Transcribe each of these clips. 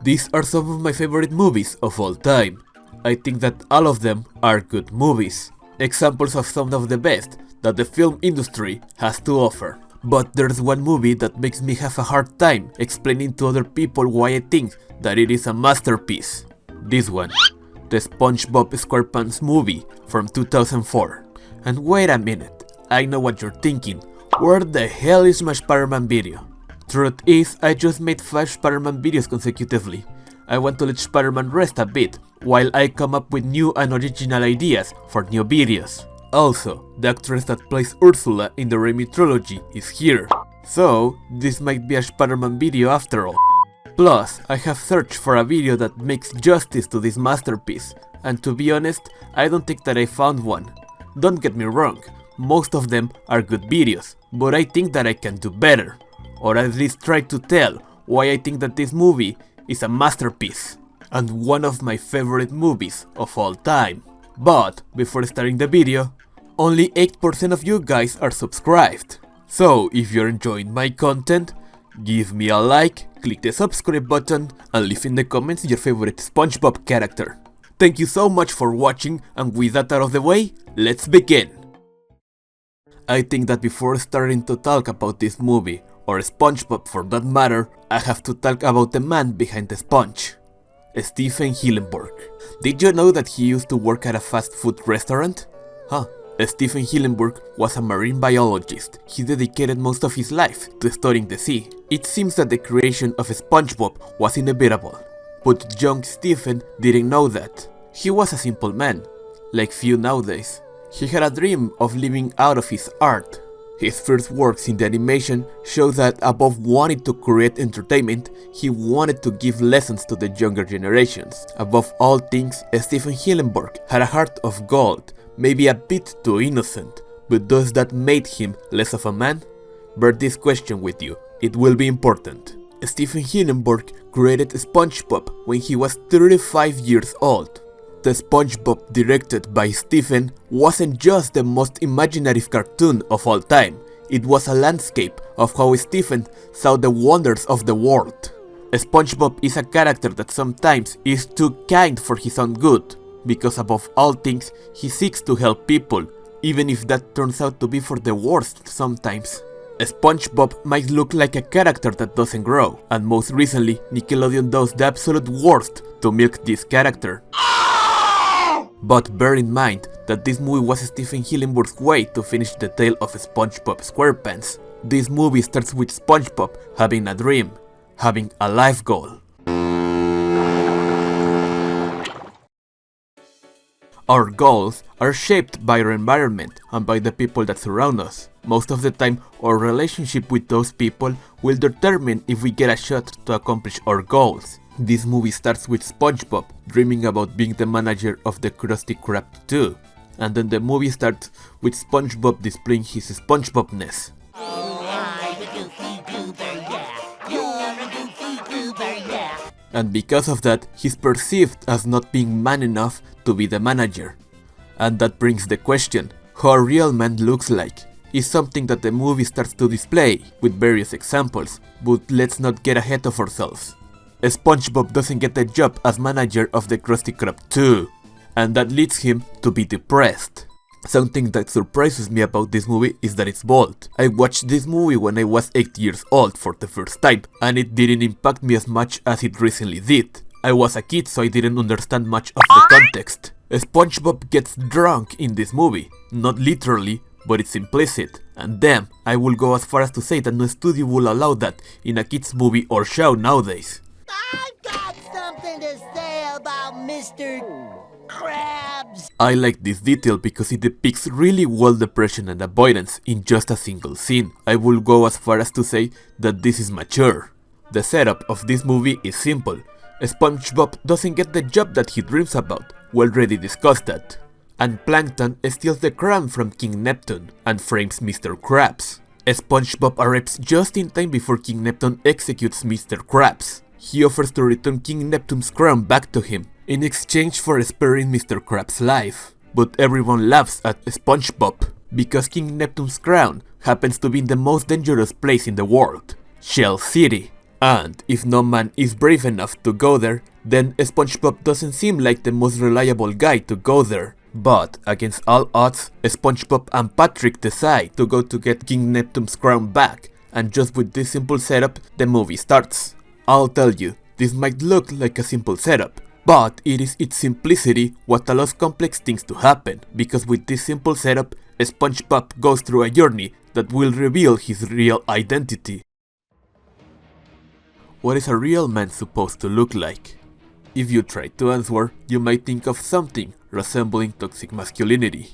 These are some of my favorite movies of all time. I think that all of them are good movies, examples of some of the best that the film industry has to offer. But there's one movie that makes me have a hard time explaining to other people why I think that it is a masterpiece. This one, the SpongeBob SquarePants movie from 2004. And wait a minute, I know what you're thinking, where the hell is my Spider-Man video? Truth is, I just made 5 Spider-Man videos consecutively. I want to let Spider-Man rest a bit, while I come up with new and original ideas for new videos. Also, the actress that plays Ursula in the Raimi trilogy is here, so this might be a Spider-Man video after all. Plus, I have searched for a video that makes justice to this masterpiece, and to be honest, I don't think that I found one. Don't get me wrong, most of them are good videos, but I think that I can do better, or at least try to tell why I think that this movie is a masterpiece, and one of my favorite movies of all time. But, before starting the video, only 8% of you guys are subscribed. So, if you're enjoying my content, give me a like, click the subscribe button, and leave in the comments your favorite SpongeBob character. Thank you so much for watching, and with that out of the way, let's begin! I think that before starting to talk about this movie, or SpongeBob for that matter, I have to talk about the man behind the sponge. Stephen Hillenburg. Did you know that he used to work at a fast food restaurant? Stephen Hillenburg was a marine biologist. He dedicated most of his life to studying the sea. It seems that the creation of SpongeBob was inevitable, but young Stephen didn't know that. He was a simple man, like few nowadays. He had a dream of living out of his art. His first works in the animation show that above wanting to create entertainment, he wanted to give lessons to the younger generations. Above all things, Stephen Hillenburg had a heart of gold, maybe a bit too innocent, but does that make him less of a man? Bear this question with you, it will be important. Stephen Hillenburg created SpongeBob when he was 35 years old. The SpongeBob directed by Stephen wasn't just the most imaginative cartoon of all time, it was a landscape of how Stephen saw the wonders of the world. SpongeBob is a character that sometimes is too kind for his own good, because above all things he seeks to help people, even if that turns out to be for the worst sometimes. SpongeBob might look like a character that doesn't grow, and most recently Nickelodeon does the absolute worst to milk this character. But bear in mind that this movie was Stephen Hillenburg's way to finish the tale of SpongeBob SquarePants. This movie starts with SpongeBob having a dream, having a life goal. Our goals are shaped by our environment and by the people that surround us. Most of the time, our relationship with those people will determine if we get a shot to accomplish our goals. This movie starts with SpongeBob dreaming about being the manager of the Krusty Krab 2, and then the movie starts with SpongeBob displaying his SpongeBobness. And because of that, he's perceived as not being man enough to be the manager. And that brings the question, how a real man looks like, is something that the movie starts to display with various examples, but let's not get ahead of ourselves. SpongeBob doesn't get the job as manager of the Krusty Krab 2, and that leads him to be depressed. Something that surprises me about this movie is that it's bold. I watched this movie when I was 8 years old for the first time, and it didn't impact me as much as it recently did. I was a kid, so I didn't understand much of the context. SpongeBob gets drunk in this movie, not literally, but it's implicit. And damn, I will go as far as to say that no studio will allow that in a kids movie or show nowadays. I've got something to say about Mr. Krabs. I like this detail because it depicts really well depression and avoidance in just a single scene. I will go as far as to say that this is mature. The setup of this movie is simple. SpongeBob doesn't get the job that he dreams about, we already discussed that. And Plankton steals the crown from King Neptune and frames Mr. Krabs. SpongeBob arrives just in time before King Neptune executes Mr. Krabs. He offers to return King Neptune's crown back to him, in exchange for sparing Mr. Krabs' life. But everyone laughs at SpongeBob, because King Neptune's crown happens to be in the most dangerous place in the world, Shell City. And if no man is brave enough to go there, then SpongeBob doesn't seem like the most reliable guy to go there. But against all odds, SpongeBob and Patrick decide to go to get King Neptune's crown back, and just with this simple setup, the movie starts. I'll tell you, this might look like a simple setup, but it is its simplicity what allows complex things to happen, because with this simple setup, SpongeBob goes through a journey that will reveal his real identity. What is a real man supposed to look like? If you try to answer, you might think of something resembling toxic masculinity.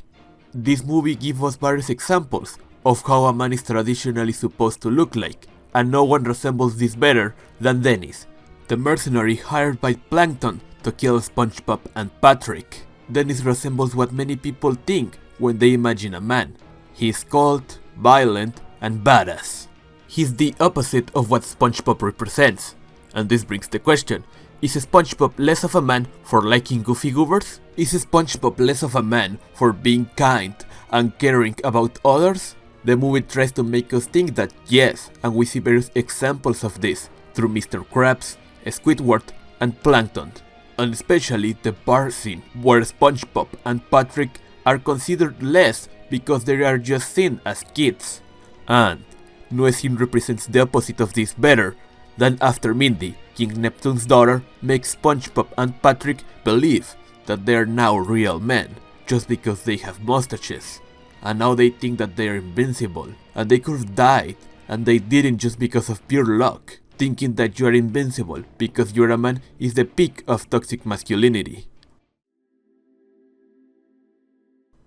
This movie gives us various examples of how a man is traditionally supposed to look like, and no one resembles this better than Dennis, the mercenary hired by Plankton to kill SpongeBob and Patrick. Dennis resembles what many people think when they imagine a man. He is cold, violent, and badass. He's the opposite of what SpongeBob represents. And this brings the question, is SpongeBob less of a man for liking goofy goobers? Is SpongeBob less of a man for being kind and caring about others? The movie tries to make us think that yes, and we see various examples of this through Mr. Krabs, Squidward, and Plankton. And especially the bar scene, where SpongeBob and Patrick are considered less because they are just seen as kids. And no scene represents the opposite of this better than after Mindy, King Neptune's daughter, makes SpongeBob and Patrick believe that they are now real men, just because they have mustaches. And now they think that they are invincible, and they could have died, and they didn't just because of pure luck. Thinking that you are invincible because you're a man is the peak of toxic masculinity.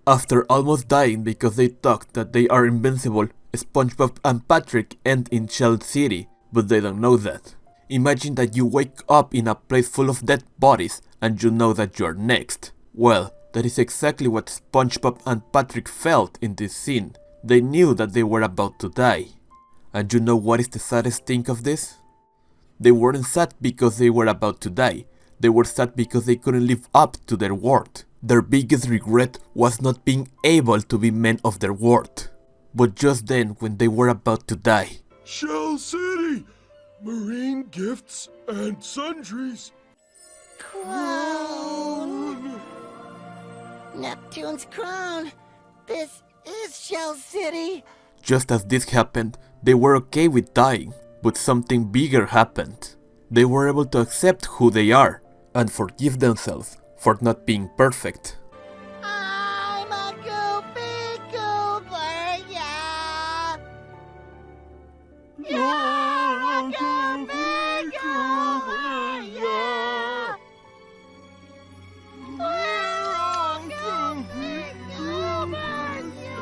After almost dying because they thought that they are invincible, SpongeBob and Patrick end in Shell City, but they don't know that. Imagine that you wake up in a place full of dead bodies and you know that you're next. Well, that is exactly what SpongeBob and Patrick felt in this scene. They knew that they were about to die. And you know what is the saddest thing of this? They weren't sad because they were about to die. They were sad because they couldn't live up to their word. Their biggest regret was not being able to be men of their word. But just then, when they were about to die, Shell City! Marine gifts and sundries. Crown! Neptune's crown! This is Shell City! just as this happened, they were okay with dying, but something bigger happened. They were able to accept who they are, and forgive themselves for not being perfect. I'm a goofy goober, yeah! You're a goofy goober, yeah! We're all goofy goobers, yeah!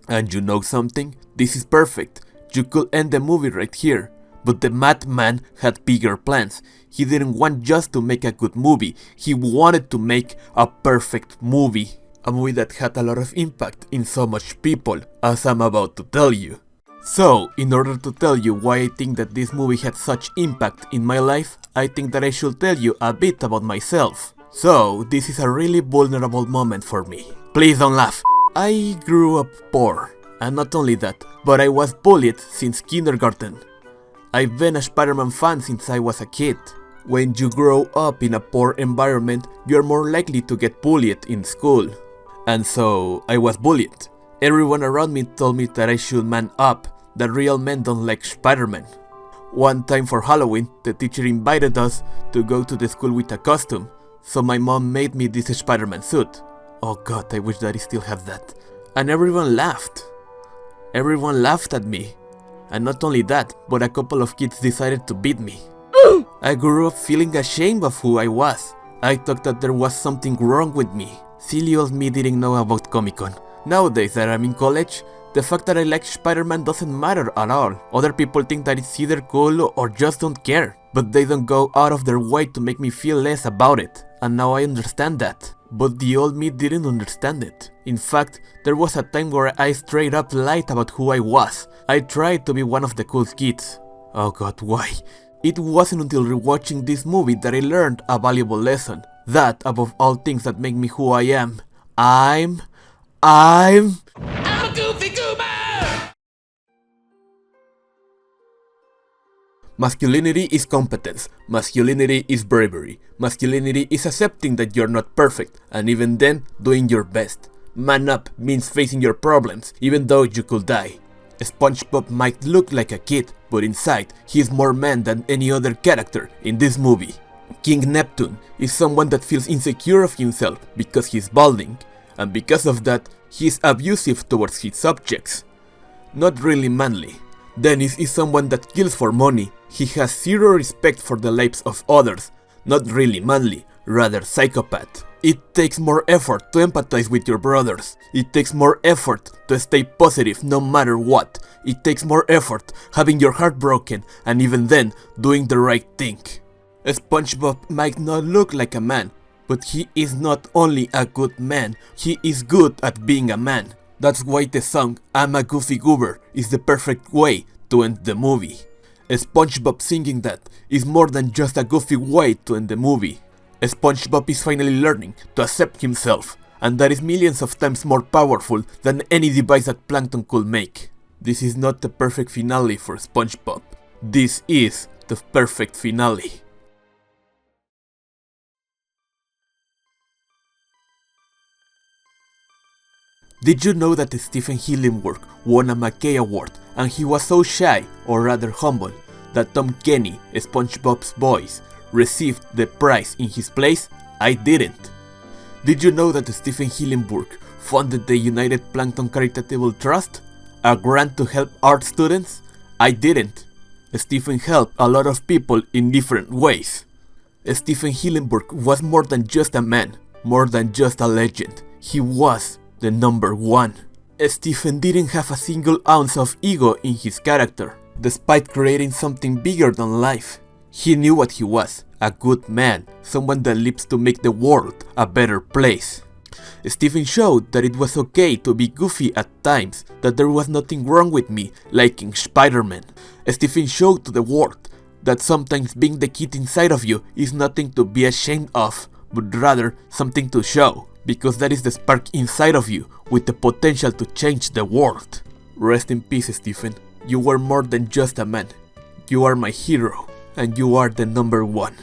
And you know something? This is perfect. You could end the movie right here. But the madman had bigger plans. He didn't want just to make a good movie. He wanted to make a perfect movie. A movie that had a lot of impact in so much people, as I'm about to tell you. So, in order to tell you why I think that this movie had such impact in my life, I think that I should tell you a bit about myself. So, this is a really vulnerable moment for me. Please don't laugh. I grew up poor. And not only that, but I was bullied since kindergarten. I've been a Spider-Man fan since I was a kid. When you grow up in a poor environment, you're more likely to get bullied in school. And so, I was bullied. Everyone around me told me that I should man up, that real men don't like Spider-Man. One time for Halloween, the teacher invited us to go to the school with a costume, so my mom made me this Spider-Man suit. Oh god, I wish that I still have that. And everyone laughed. Everyone laughed at me. And not only that, but a couple of kids decided to beat me. I grew up feeling ashamed of who I was. I thought that there was something wrong with me. Silly old me didn't know about Comic-Con. Nowadays that I'm in college, the fact that I like Spider-Man doesn't matter at all. Other people think that it's either cool or just don't care. But they don't go out of their way to make me feel less about it. And now I understand that. But the old me didn't understand it. In fact, there was a time where I straight up lied about who I was. I tried to be one of the cool kids. Oh god, why? It wasn't until rewatching this movie that I learned a valuable lesson. That, above all things that make me who I am, I'm a goofy goober! Masculinity is competence, masculinity is bravery, masculinity is accepting that you're not perfect, and even then, doing your best. Man up means facing your problems, even though you could die. SpongeBob might look like a kid, but inside, he is more man than any other character in this movie. King Neptune is someone that feels insecure of himself because he's balding, and because of that, he is abusive towards his subjects. Not really manly. Dennis is someone that kills for money. He has zero respect for the lives of others. Not really manly, rather psychopath. It takes more effort to empathize with your brothers. It takes more effort to stay positive no matter what. It takes more effort having your heart broken and even then doing the right thing. SpongeBob might not look like a man, but he is not only a good man, he is good at being a man. That's why the song "I'm a Goofy Goober" is the perfect way to end the movie. SpongeBob singing that is more than just a goofy way to end the movie. SpongeBob is finally learning to accept himself, and that is millions of times more powerful than any device that Plankton could make. This is not the perfect finale for SpongeBob. This is the perfect finale. Did you know that Stephen Hillenburg won a Mackay Award and he was so shy, or rather humble, that Tom Kenny, SpongeBob's voice, received the prize in his place? I didn't. Did you know that Stephen Hillenburg funded the United Plankton Charitable Trust, a grant to help art students? I didn't. Stephen helped a lot of people in different ways. Stephen Hillenburg was more than just a man, more than just a legend. He was the number one. Stephen didn't have a single ounce of ego in his character, despite creating something bigger than life. He knew what he was, a good man, someone that lives to make the world a better place. Stephen showed that it was okay to be goofy at times, that there was nothing wrong with me liking Spider-Man. Stephen showed to the world that sometimes being the kid inside of you is nothing to be ashamed of, but rather something to show, because that is the spark inside of you with the potential to change the world. Rest in peace, Stephen. You were more than just a man. You are my hero, and you are the number one.